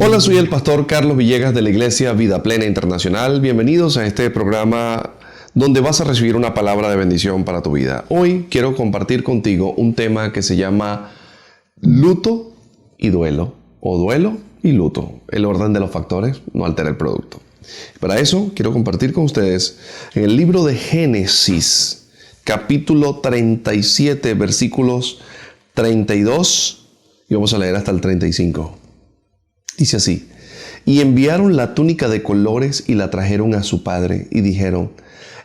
Hola, soy el pastor Carlos Villegas de la Iglesia Vida Plena Internacional. Bienvenidos a este programa donde vas a recibir una palabra de bendición para tu vida. Hoy quiero compartir contigo un tema que se llama luto y duelo, o duelo y luto. El orden de los factores no altera el producto. Para eso quiero compartir con ustedes en el libro de Génesis, capítulo 37, versículos 32, y vamos a leer hasta el 35. Dice así: y enviaron la túnica de colores y la trajeron a su padre y dijeron: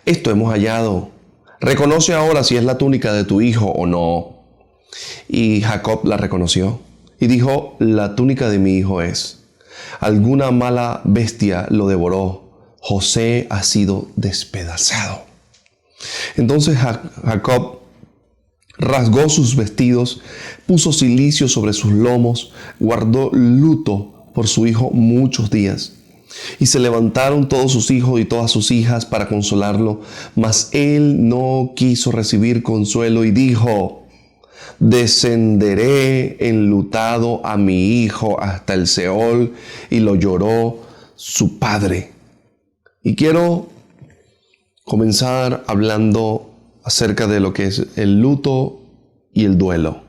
esto hemos hallado, reconoce ahora si es la túnica de tu hijo o no. Y Jacob la reconoció y dijo: la túnica de mi hijo es. Alguna mala bestia lo devoró, José ha sido despedazado. Entonces Jacob rasgó sus vestidos, puso cilicio sobre sus lomos, guardó luto por su hijo muchos días. Y se levantaron todos sus hijos y todas sus hijas para consolarlo, mas él no quiso recibir consuelo y dijo: descenderé enlutado a mi hijo hasta el Seol. Y lo lloró su padre. Y quiero comenzar hablando acerca de lo que es el luto y el duelo.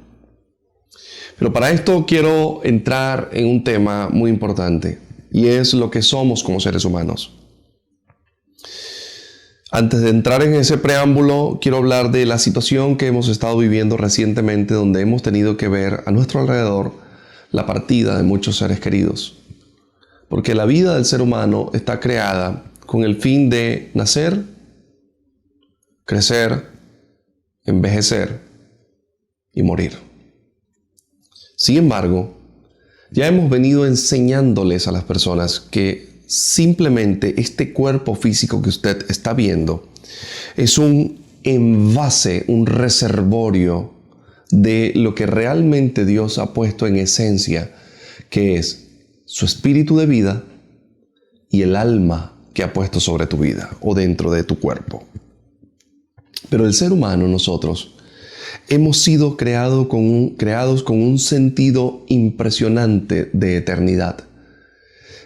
Pero para esto quiero entrar en un tema muy importante, y es lo que somos como seres humanos. Antes de entrar en ese preámbulo, quiero hablar de la situación que hemos estado viviendo recientemente, donde hemos tenido que ver a nuestro alrededor la partida de muchos seres queridos. Porque la vida del ser humano está creada con el fin de nacer, crecer, envejecer y morir. Sin embargo, ya hemos venido enseñándoles a las personas que simplemente este cuerpo físico que usted está viendo es un envase, un reservorio de lo que realmente Dios ha puesto en esencia, que es su espíritu de vida y el alma que ha puesto sobre tu vida o dentro de tu cuerpo. Pero el ser humano, nosotros, hemos sido creados con un sentido impresionante de eternidad.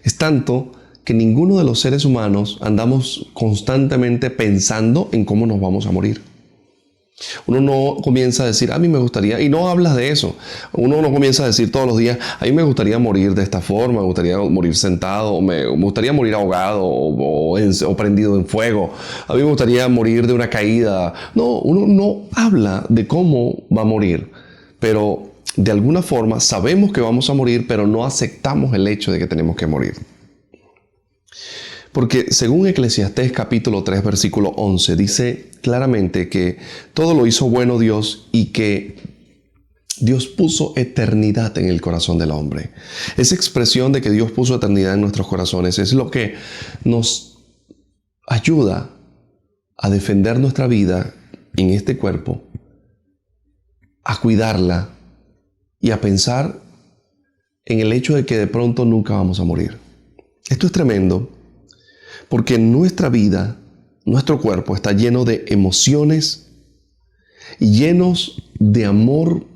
Es tanto que ninguno de los seres humanos andamos constantemente pensando en cómo nos vamos a morir. Uno no comienza a decir: a mí me gustaría, y no hablas de eso. Uno no comienza a decir todos los días: a mí me gustaría morir de esta forma, me gustaría morir sentado, o me gustaría morir ahogado o prendido en fuego, a mí me gustaría morir de una caída. No, uno no habla de cómo va a morir, pero de alguna forma sabemos que vamos a morir, pero no aceptamos el hecho de que tenemos que morir. Porque según Eclesiastés capítulo 3 versículo 11 dice claramente que todo lo hizo bueno Dios y que Dios puso eternidad en el corazón del hombre. Esa expresión de que Dios puso eternidad en nuestros corazones es lo que nos ayuda a defender nuestra vida en este cuerpo, a cuidarla y a pensar en el hecho de que de pronto nunca vamos a morir. Esto es tremendo. Porque nuestra vida, nuestro cuerpo está lleno de emociones y llenos de amor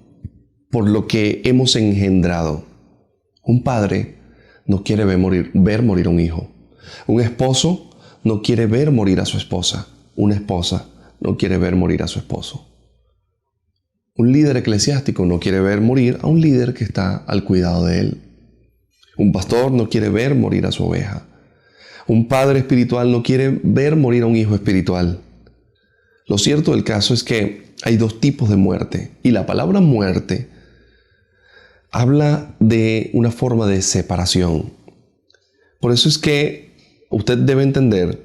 por lo que hemos engendrado. Un padre no quiere ver morir a un hijo. Un esposo no quiere ver morir a su esposa. Una esposa no quiere ver morir a su esposo. Un líder eclesiástico no quiere ver morir a un líder que está al cuidado de él. Un pastor no quiere ver morir a su oveja. Un padre espiritual no quiere ver morir a un hijo espiritual. Lo cierto del caso es que hay dos tipos de muerte. Y la palabra muerte habla de una forma de separación. Por eso es que usted debe entender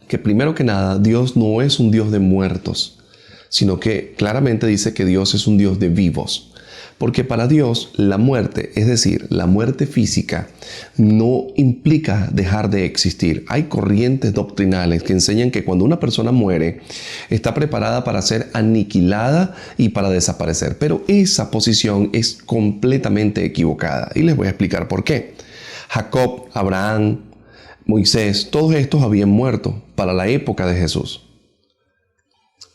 que primero que nada, Dios no es un Dios de muertos, sino que claramente dice que Dios es un Dios de vivos. Porque para Dios la muerte, es decir, la muerte física, no implica dejar de existir. Hay corrientes doctrinales que enseñan que cuando una persona muere, está preparada para ser aniquilada y para desaparecer. Pero esa posición es completamente equivocada. Y les voy a explicar por qué. Jacob, Abraham, Moisés, todos estos habían muerto para la época de Jesús.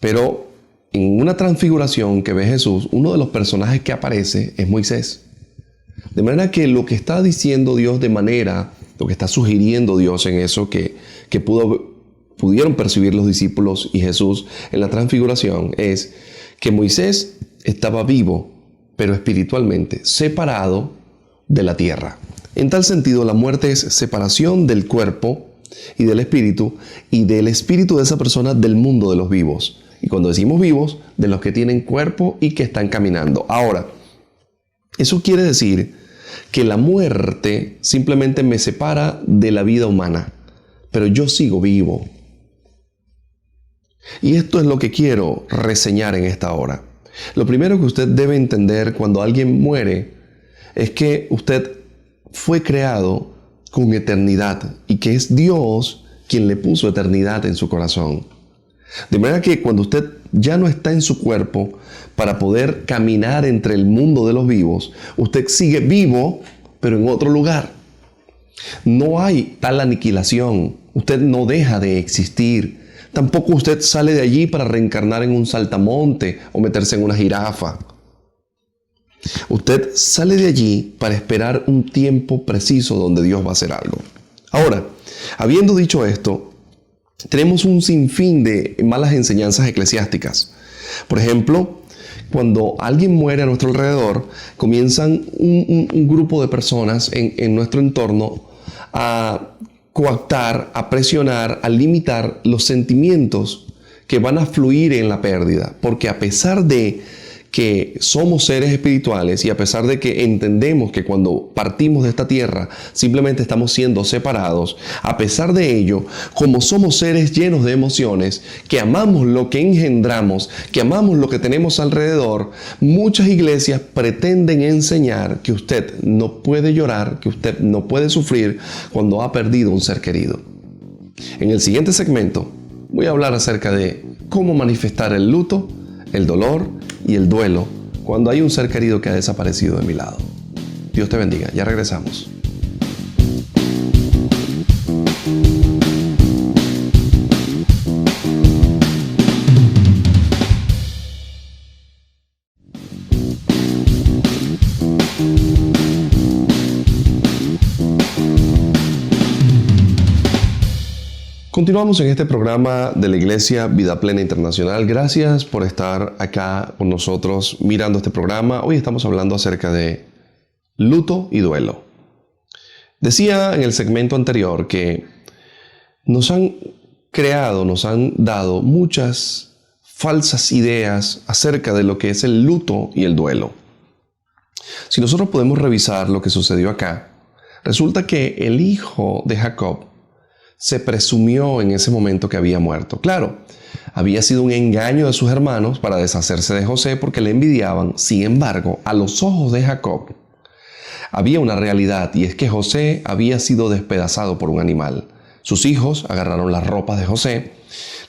Pero en una transfiguración que ve Jesús, uno de los personajes que aparece es Moisés. De manera que lo que está diciendo Dios lo que está sugiriendo Dios en eso que pudieron percibir los discípulos y Jesús en la transfiguración es que Moisés estaba vivo, pero espiritualmente separado de la tierra. En tal sentido, la muerte es separación del cuerpo y del espíritu de esa persona del mundo de los vivos. Y cuando decimos vivos, de los que tienen cuerpo y que están caminando. Ahora, eso quiere decir que la muerte simplemente me separa de la vida humana, pero yo sigo vivo. Y esto es lo que quiero reseñar en esta hora. Lo primero que usted debe entender cuando alguien muere es que usted fue creado con eternidad y que es Dios quien le puso eternidad en su corazón. De manera que cuando usted ya no está en su cuerpo para poder caminar entre el mundo de los vivos, usted sigue vivo, pero en otro lugar. No hay tal aniquilación. Usted no deja de existir. Tampoco usted sale de allí para reencarnar en un saltamonte o meterse en una jirafa. Usted sale de allí para esperar un tiempo preciso donde Dios va a hacer algo. Ahora, habiendo dicho esto, tenemos un sinfín de malas enseñanzas eclesiásticas. Por ejemplo, cuando alguien muere a nuestro alrededor, comienzan un grupo de personas en nuestro entorno a coactar, a presionar, a limitar los sentimientos que van a fluir en la pérdida. Porque a pesar de que somos seres espirituales y a pesar de que entendemos que cuando partimos de esta tierra simplemente estamos siendo separados, a pesar de ello, como somos seres llenos de emociones, que amamos lo que engendramos, que amamos lo que tenemos alrededor, muchas iglesias pretenden enseñar que usted no puede llorar, que usted no puede sufrir cuando ha perdido un ser querido. En el siguiente segmento voy a hablar acerca de cómo manifestar el luto, el dolor y el duelo cuando hay un ser querido que ha desaparecido de mi lado. Dios te bendiga. Ya regresamos. Continuamos en este programa de la Iglesia Vida Plena Internacional. Gracias por estar acá con nosotros mirando este programa. Hoy estamos hablando acerca de luto y duelo. Decía en el segmento anterior que nos han dado muchas falsas ideas acerca de lo que es el luto y el duelo. Si nosotros podemos revisar lo que sucedió acá, resulta que el hijo de Jacob se presumió en ese momento que había muerto. Claro, había sido un engaño de sus hermanos para deshacerse de José porque le envidiaban. Sin embargo, a los ojos de Jacob había una realidad, y es que José había sido despedazado por un animal. Sus hijos agarraron las ropas de José,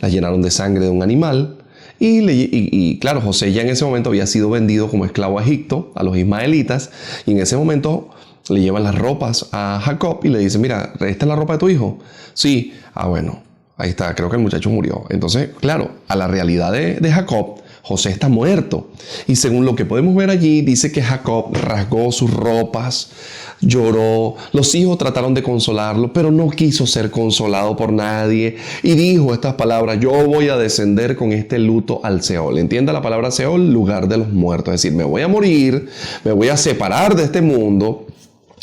las llenaron de sangre de un animal y claro, José ya en ese momento había sido vendido como esclavo a Egipto, a los ismaelitas, y en ese momento le llevan las ropas a Jacob y le dicen: mira, ¿esta es la ropa de tu hijo? Sí. Bueno, ahí está, creo que el muchacho murió. Entonces, claro, a la realidad de Jacob, José está muerto. Y según lo que podemos ver allí, dice que Jacob rasgó sus ropas, lloró. Los hijos trataron de consolarlo, pero no quiso ser consolado por nadie. Y dijo estas palabras: yo voy a descender con este luto al Seol. Entienda la palabra Seol, lugar de los muertos. Es decir, me voy a morir, me voy a separar de este mundo.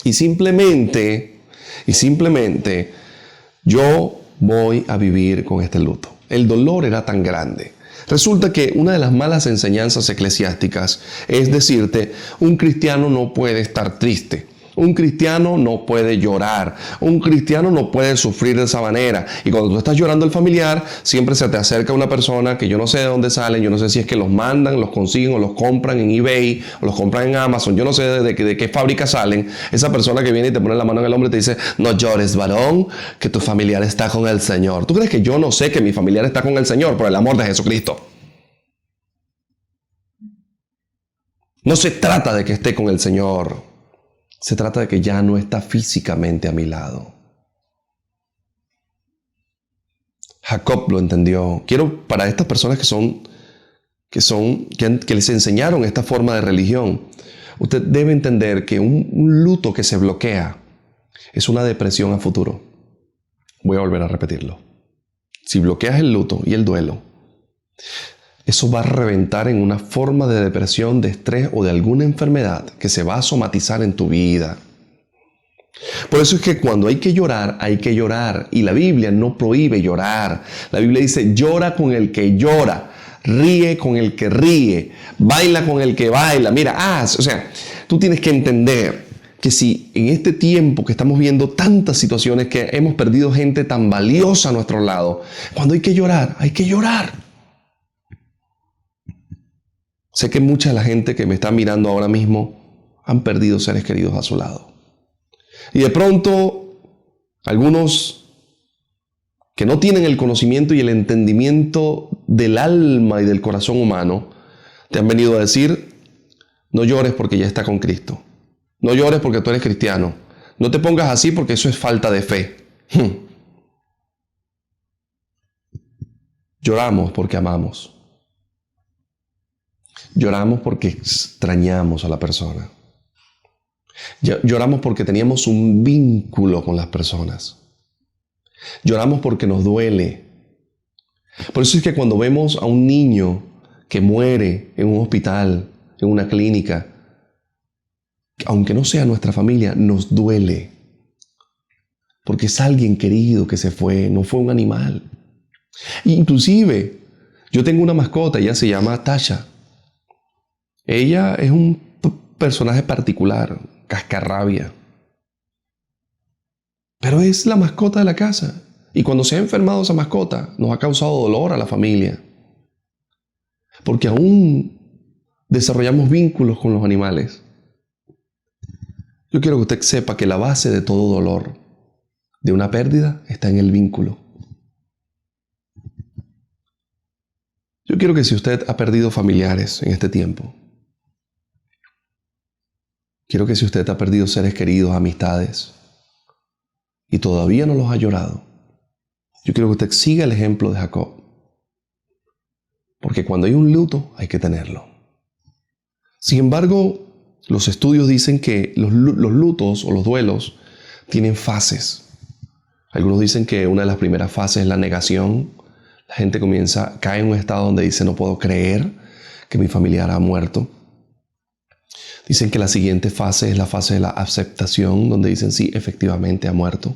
Y simplemente yo voy a vivir con este luto. El dolor era tan grande. Resulta que una de las malas enseñanzas eclesiásticas es decirte: un cristiano no puede estar triste. Un cristiano no puede llorar. Un cristiano no puede sufrir de esa manera. Y cuando tú estás llorando el familiar, siempre se te acerca una persona que yo no sé de dónde salen. Yo no sé si es que los mandan, los consiguen o los compran en eBay o los compran en Amazon. Yo no sé de qué fábrica salen. Esa persona que viene y te pone la mano en el hombro y te dice: no llores, varón, que tu familiar está con el Señor. ¿Tú crees que yo no sé que mi familiar está con el Señor? Por el amor de Jesucristo. No se trata de que esté con el Señor. Se trata de que ya no está físicamente a mi lado. Jacob lo entendió. Quiero, para estas personas que les enseñaron esta forma de religión, Usted debe entender que un luto que se bloquea es una depresión a futuro. Voy a volver a repetirlo. Si bloqueas el luto y el duelo, eso va a reventar en una forma de depresión, de estrés o de alguna enfermedad que se va a somatizar en tu vida. Por eso es que cuando hay que llorar, hay que llorar. Y la Biblia no prohíbe llorar. La Biblia dice, llora con el que llora, ríe con el que ríe, baila con el que baila. Mira, tú tienes que entender que si en este tiempo que estamos viendo tantas situaciones que hemos perdido gente tan valiosa a nuestro lado, cuando hay que llorar, hay que llorar. Sé que mucha de la gente que me está mirando ahora mismo han perdido seres queridos a su lado. Y de pronto, algunos que no tienen el conocimiento y el entendimiento del alma y del corazón humano, te han venido a decir, no llores porque ya está con Cristo. No llores porque tú eres cristiano. No te pongas así porque eso es falta de fe. Lloramos porque amamos. Lloramos porque extrañamos a la persona. Lloramos porque teníamos un vínculo con las personas. Lloramos porque nos duele. Por eso es que cuando vemos a un niño que muere en un hospital, en una clínica, aunque no sea nuestra familia, nos duele. Porque es alguien querido que se fue, no fue un animal. Inclusive, yo tengo una mascota, ella se llama Tasha. Ella es un personaje particular, cascarrabia. Pero es la mascota de la casa. Y cuando se ha enfermado esa mascota, nos ha causado dolor a la familia. Porque aún desarrollamos vínculos con los animales. Yo quiero que usted sepa que la base de todo dolor, de una pérdida, está en el vínculo. Yo quiero que si usted ha perdido familiares en este tiempo, quiero que si usted ha perdido seres queridos, amistades, y todavía no los ha llorado, yo quiero que usted siga el ejemplo de Jacob. Porque cuando hay un luto, hay que tenerlo. Sin embargo, los estudios dicen que los lutos o los duelos tienen fases. Algunos dicen que una de las primeras fases es la negación. La gente cae en un estado donde dice, no puedo creer que mi familiar ha muerto. Dicen que la siguiente fase es la fase de la aceptación, donde dicen, sí, efectivamente ha muerto.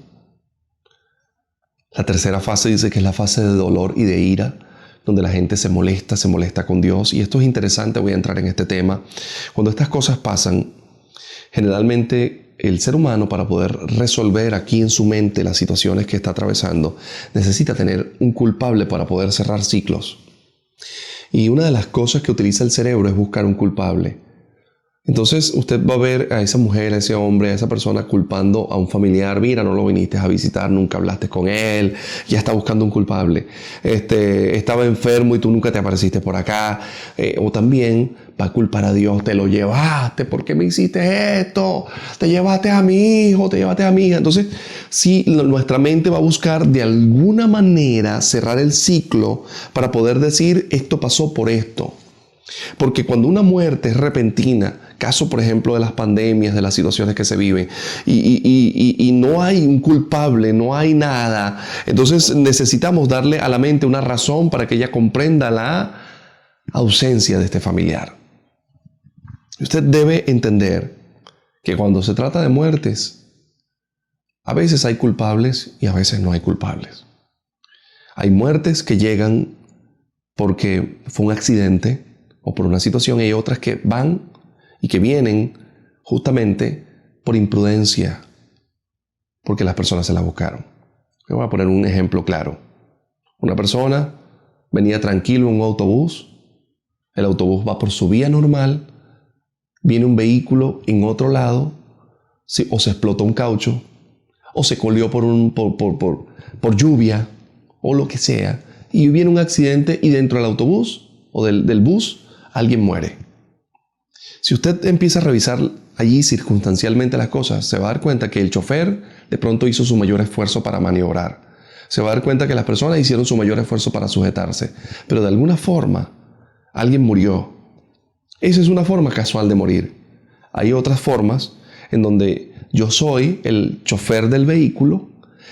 La tercera fase dice que es la fase de dolor y de ira, donde la gente se molesta con Dios. Y esto es interesante, voy a entrar en este tema. Cuando estas cosas pasan, generalmente el ser humano, para poder resolver aquí en su mente las situaciones que está atravesando, necesita tener un culpable para poder cerrar ciclos. Y una de las cosas que utiliza el cerebro es buscar un culpable. Entonces usted va a ver a esa mujer, a ese hombre, a esa persona culpando a un familiar. Mira, no lo viniste a visitar, nunca hablaste con él, ya está buscando un culpable. Estaba enfermo y tú nunca te apareciste por acá. O también va a culpar a Dios, te lo llevaste, ¿por qué me hiciste esto? Te llevaste a mi hijo, te llevaste a mi hija. Entonces, sí, nuestra mente va a buscar de alguna manera cerrar el ciclo para poder decir, esto pasó por esto. Porque cuando una muerte es repentina, caso por ejemplo de las pandemias, de las situaciones que se viven, y no hay un culpable, no hay nada, entonces necesitamos darle a la mente una razón para que ella comprenda la ausencia de este familiar. Usted debe entender que cuando se trata de muertes, a veces hay culpables y a veces no hay culpables. Hay muertes que llegan porque fue un accidente o por una situación, y hay otras que van y que vienen justamente por imprudencia, porque las personas se las buscaron. Me voy a poner un ejemplo claro. Una persona venía tranquilo en un autobús, el autobús va por su vía normal, viene un vehículo en otro lado, o se explotó un caucho, o se colió por lluvia, o lo que sea, y viene un accidente y dentro del autobús o del bus, alguien muere. Si usted empieza a revisar allí circunstancialmente las cosas, se va a dar cuenta que el chofer de pronto hizo su mayor esfuerzo para maniobrar. Se va a dar cuenta que las personas hicieron su mayor esfuerzo para sujetarse. Pero de alguna forma, alguien murió. Esa es una forma casual de morir. Hay otras formas en donde yo soy el chofer del vehículo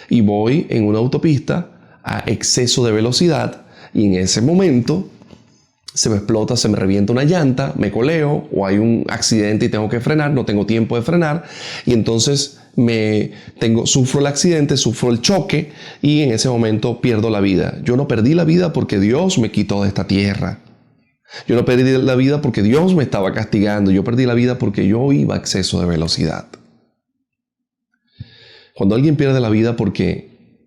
y voy en una autopista a exceso de velocidad y en ese momento se me explota, se me revienta una llanta, me coleo o hay un accidente y tengo que frenar, no tengo tiempo de frenar y entonces sufro el accidente, sufro el choque y en ese momento pierdo la vida. Yo no perdí la vida porque Dios me quitó de esta tierra. Yo no perdí la vida porque Dios me estaba castigando. Yo perdí la vida porque yo iba a exceso de velocidad. Cuando alguien pierde la vida porque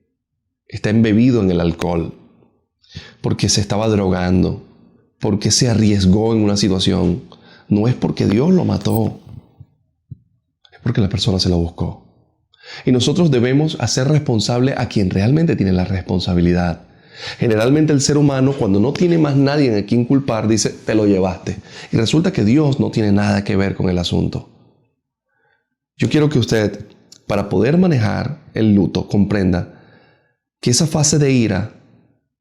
está embebido en el alcohol, porque se estaba drogando, porque se arriesgó en una situación, no es porque Dios lo mató, es porque la persona se la buscó. Y nosotros debemos hacer responsable a quien realmente tiene la responsabilidad. Generalmente el ser humano, cuando no tiene más nadie a quien culpar, dice, te lo llevaste. Y resulta que Dios no tiene nada que ver con el asunto. Yo quiero que usted, para poder manejar el luto, comprenda que esa fase de ira,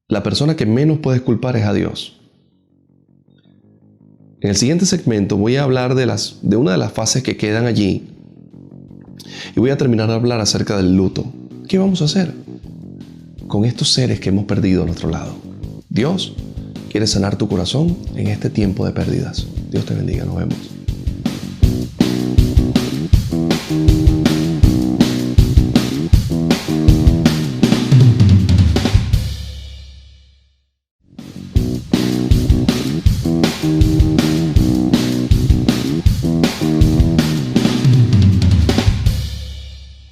la persona que menos puedes culpar es a Dios. En el siguiente segmento voy a hablar de una de las fases que quedan allí y voy a terminar de hablar acerca del luto. ¿Qué vamos a hacer con estos seres que hemos perdido a nuestro lado? Dios quiere sanar tu corazón en este tiempo de pérdidas. Dios te bendiga, nos vemos.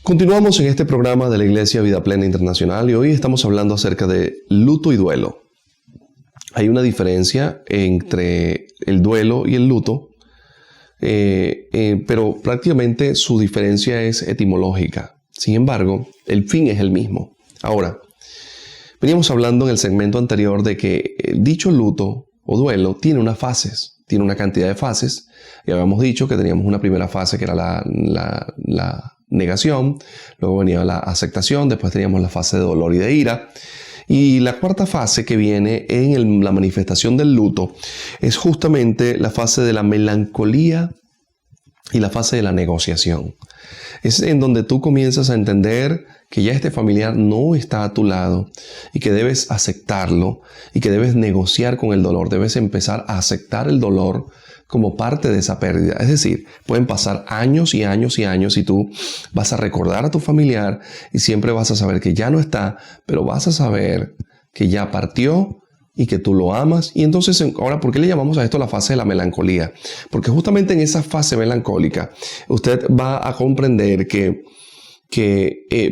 Continuamos en este programa de la Iglesia Vida Plena Internacional y hoy estamos hablando acerca de luto y duelo. Hay una diferencia entre el duelo y el luto, pero prácticamente su diferencia es etimológica. Sin embargo, el fin es el mismo. Ahora, veníamos hablando en el segmento anterior de que dicho luto o duelo tiene unas fases, tiene una cantidad de fases. Y habíamos dicho que teníamos una primera fase que era la negación, luego venía la aceptación, después teníamos la fase de dolor y de ira. Y la cuarta fase que viene en la manifestación del luto es justamente la fase de la melancolía y la fase de la negociación. Es en donde tú comienzas a entender que ya este familiar no está a tu lado y que debes aceptarlo y que debes negociar con el dolor. Debes empezar a aceptar el dolor como parte de esa pérdida. Es decir, pueden pasar años y años y años y tú vas a recordar a tu familiar y siempre vas a saber que ya no está, pero vas a saber que ya partió y que tú lo amas. Y entonces, ahora, ¿por qué le llamamos a esto la fase de la melancolía? Porque justamente en esa fase melancólica, usted va a comprender que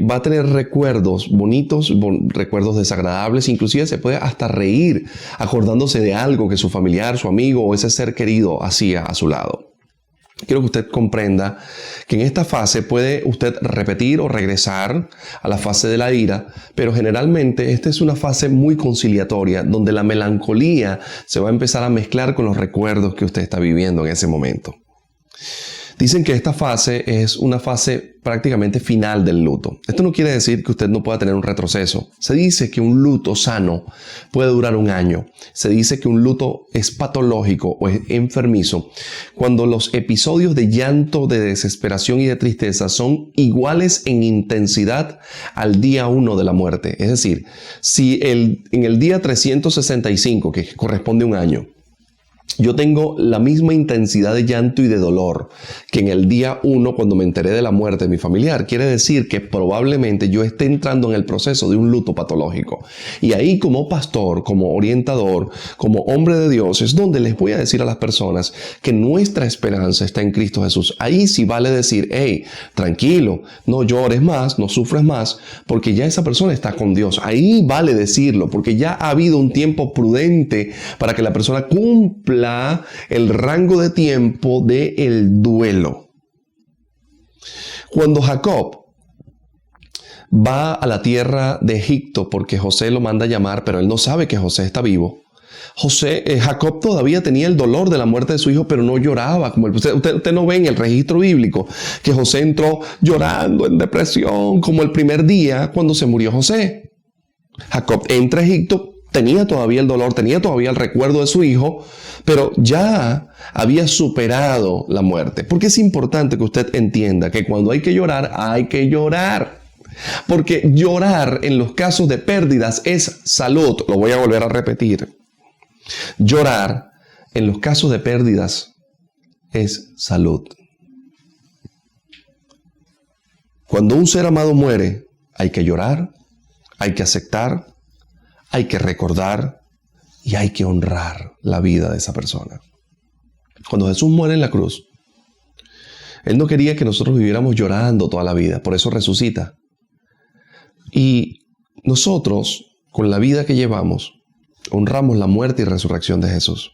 va a tener recuerdos bonitos, recuerdos desagradables, inclusive se puede hasta reír acordándose de algo que su familiar, su amigo o ese ser querido hacía a su lado. Quiero que usted comprenda que en esta fase puede usted repetir o regresar a la fase de la ira, pero generalmente esta es una fase muy conciliatoria, donde la melancolía se va a empezar a mezclar con los recuerdos que usted está viviendo en ese momento. Dicen que esta fase es una fase prácticamente final del luto. Esto no quiere decir que usted no pueda tener un retroceso. Se dice que un luto sano puede durar un año. Se dice que un luto es patológico o es enfermizo cuando los episodios de llanto, de desesperación y de tristeza son iguales en intensidad al día 1 de la muerte. Es decir, si en el día 365, que corresponde a un año, yo tengo la misma intensidad de llanto y de dolor que en el día 1 cuando me enteré de la muerte de mi familiar. Quiere decir que probablemente yo esté entrando en el proceso de un luto patológico. Y ahí, como pastor, como orientador, como hombre de Dios, es donde les voy a decir a las personas que nuestra esperanza está en Cristo Jesús. Ahí sí vale decir, hey, tranquilo, no llores más, no sufres más, porque ya esa persona está con Dios. Ahí vale decirlo, porque ya ha habido un tiempo prudente para que la persona cumpla el rango de tiempo del duelo. Cuando Jacob va a la tierra de Egipto porque José lo manda a llamar, pero él no sabe que José está vivo. Jacob todavía tenía el dolor de la muerte de su hijo, pero no lloraba. Como usted no ve en el registro bíblico que José entró llorando en depresión como el primer día cuando se murió José. Jacob entra a Egipto tenía todavía el dolor, tenía todavía el recuerdo de su hijo, pero ya había superado la muerte. Porque es importante que usted entienda que cuando hay que llorar, hay que llorar. Porque llorar en los casos de pérdidas es salud. Lo voy a volver a repetir. Llorar en los casos de pérdidas es salud. Cuando un ser amado muere, hay que llorar, hay que aceptar, hay que recordar y hay que honrar la vida de esa persona. Cuando Jesús muere en la cruz, Él no quería que nosotros viviéramos llorando toda la vida, por eso resucita. Y nosotros, con la vida que llevamos, honramos la muerte y resurrección de Jesús.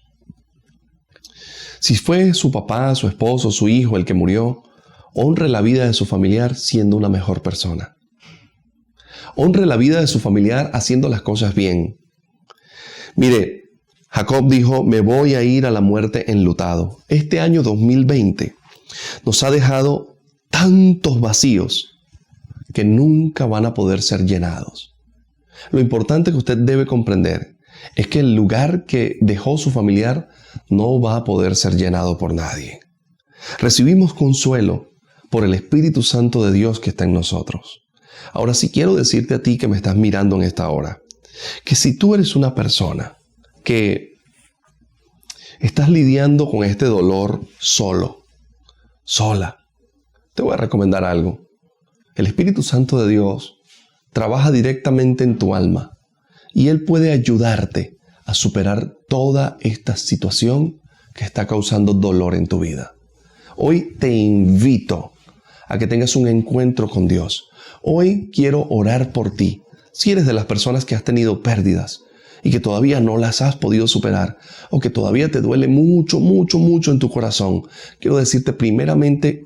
Si fue su papá, su esposo, su hijo el que murió, honre la vida de su familiar siendo una mejor persona. Honre la vida de su familiar haciendo las cosas bien. Mire, Jacob dijo, me voy a ir a la muerte enlutado. Este año 2020 nos ha dejado tantos vacíos que nunca van a poder ser llenados. Lo importante que usted debe comprender es que el lugar que dejó su familiar no va a poder ser llenado por nadie. Recibimos consuelo por el Espíritu Santo de Dios que está en nosotros. Ahora sí quiero decirte a ti que me estás mirando en esta hora, que si tú eres una persona que estás lidiando con este dolor sola, te voy a recomendar algo. El Espíritu Santo de Dios trabaja directamente en tu alma y Él puede ayudarte a superar toda esta situación que está causando dolor en tu vida. Hoy te invito a que tengas un encuentro con Dios. Hoy quiero orar por ti. Si eres de las personas que has tenido pérdidas y que todavía no las has podido superar o que todavía te duele mucho en tu corazón, quiero decirte primeramente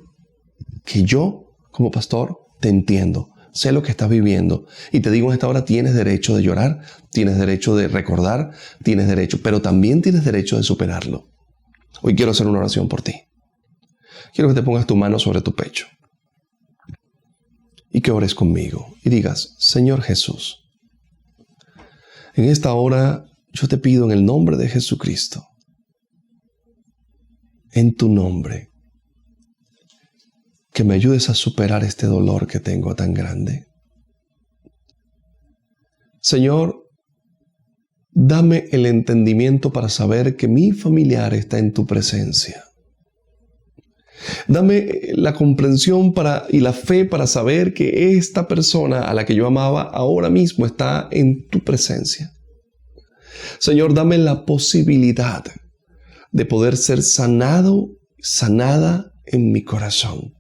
que yo, como pastor, te entiendo. Sé lo que estás viviendo y te digo en esta hora, tienes derecho de llorar, tienes derecho de recordar, tienes derecho, pero también tienes derecho de superarlo. Hoy quiero hacer una oración por ti. Quiero que te pongas tu mano sobre tu pecho y que ores conmigo y digas, Señor Jesús, en esta hora yo te pido en el nombre de Jesucristo, en tu nombre, que me ayudes a superar este dolor que tengo tan grande. Señor, dame el entendimiento para saber que mi familiar está en tu presencia. Dame la comprensión y la fe para saber que esta persona a la que yo amaba ahora mismo está en tu presencia. Señor, dame la posibilidad de poder ser sanado, sanada en mi corazón.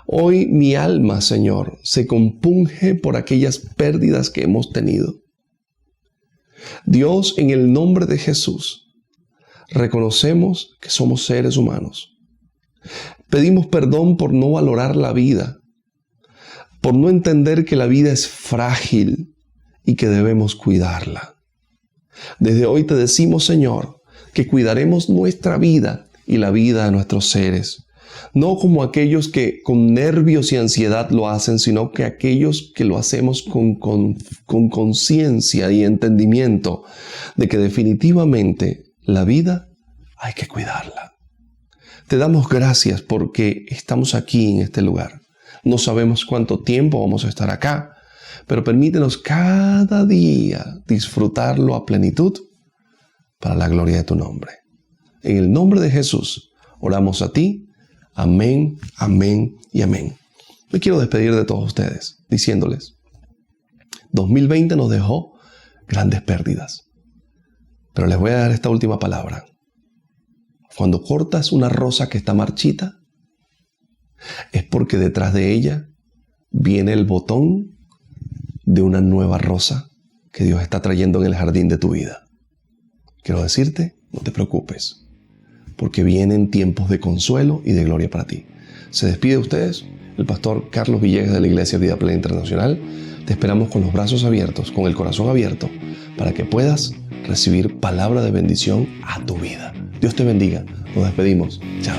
Hoy mi alma, Señor, se compunge por aquellas pérdidas que hemos tenido. Dios, en el nombre de Jesús, reconocemos que somos seres humanos. Pedimos perdón por no valorar la vida, por no entender que la vida es frágil y que debemos cuidarla. Desde hoy te decimos, Señor, que cuidaremos nuestra vida y la vida de nuestros seres. No como aquellos que con nervios y ansiedad lo hacen, sino que aquellos que lo hacemos con conciencia y entendimiento de que definitivamente la vida hay que cuidarla. Te damos gracias porque estamos aquí en este lugar. No sabemos cuánto tiempo vamos a estar acá, pero permítenos cada día disfrutarlo a plenitud para la gloria de tu nombre. En el nombre de Jesús oramos a ti. Amén, amén y amén. Me quiero despedir de todos ustedes diciéndoles, 2020 nos dejó grandes pérdidas, pero les voy a dar esta última palabra. Cuando cortas una rosa que está marchita, es porque detrás de ella viene el botón de una nueva rosa que Dios está trayendo en el jardín de tu vida. Quiero decirte, no te preocupes, porque vienen tiempos de consuelo y de gloria para ti. Se despide de ustedes el pastor Carlos Villegas de la Iglesia Vida Plena Internacional. Te esperamos con los brazos abiertos, con el corazón abierto, para que puedas recibir palabra de bendición a tu vida. Dios te bendiga. Nos despedimos. Chao.